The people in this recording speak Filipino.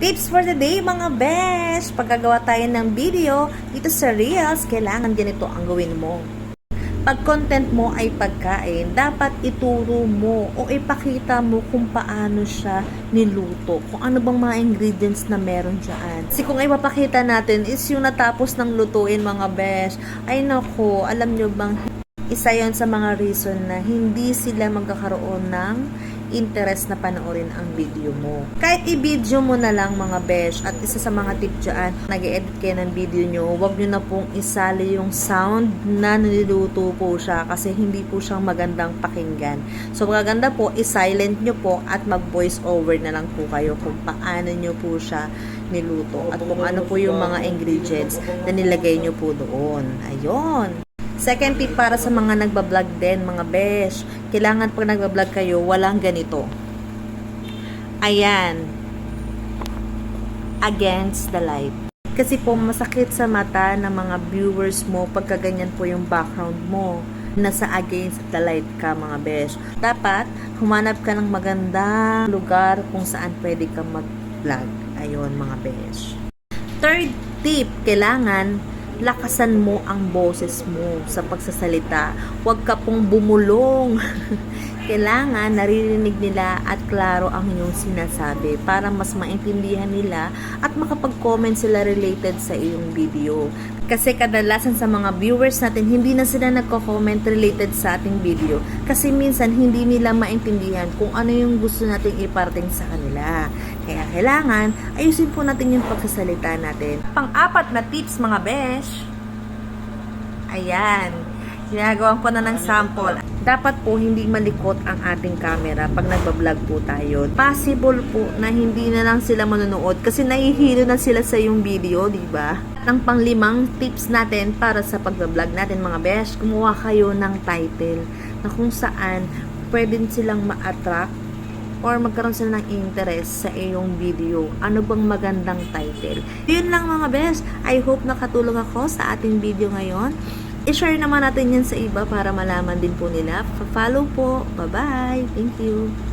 Tips for the day mga besh! Pagkagawa tayo ng video dito sa Reels, kailangan ganito ang gawin mo. Pag content mo ay pagkain, dapat ituro mo o ipakita mo kung paano siya niluto. Kung ano bang mga ingredients na meron dyan. Kasi kung ipapakita natin is yung natapos ng lutuin mga besh, ay nako, alam nyo bang isa yon sa mga reason na hindi sila magkakaroon ng interest na panoorin ang video mo. Kahit i-video mo na lang mga besh, at isa sa mga tip dyan, nag-edit kayo ng video nyo, huwag nyo na pong isali yung sound na niluluto po siya kasi hindi po siyang magandang pakinggan. So magaganda po, i-silent nyo po at mag-voice over na lang po kayo kung paano nyo po siya niluto at kung ano po yung mga ingredients na nilagay nyo po doon. Ayun! Second tip para sa mga nagbablog din, mga besh. Kailangan pag nagbablog kayo, walang ganito. Ayan. Against the light. Kasi po, masakit sa mata ng mga viewers mo pagka ganyan po yung background mo. Nasa against the light ka, mga besh. Dapat, humanap ka ng magandang lugar kung saan pwede ka mag-vlog. Ayun, mga besh. Third tip, kailangan lakasan mo ang boses mo sa pagsasalita. Huwag ka pong bumulong. Kailangan naririnig nila at klaro ang iyong sinasabi para mas maintindihan nila at makapag-comment sila related sa iyong video. Kasi kadalasan sa mga viewers natin, hindi na sila nagko-comment related sa ating video. Kasi minsan hindi nila maintindihan kung ano yung gusto nating iparating sa kanila. Kaya kailangan, ayusin po natin yung pagsasalita natin. Pang-apat na tips mga besh. Ayan. Ginagawan ko na ng sample. Dapat po hindi malikot ang ating camera pag nagbablog po tayo. Possible po na hindi na lang sila manonood kasi nahihilo na sila sa yung video, di ba? Ang pang-limang tips natin para sa pagbablog natin mga besh, kumuha kayo ng title na kung saan pwede silang ma-attract or magkaroon sila ng interest sa iyong video. Ano bang magandang title? Yun lang mga besh. I hope nakatulong ako sa ating video ngayon. I-share naman natin yan sa iba para malaman din po nila. Follow po. Bye-bye. Thank you.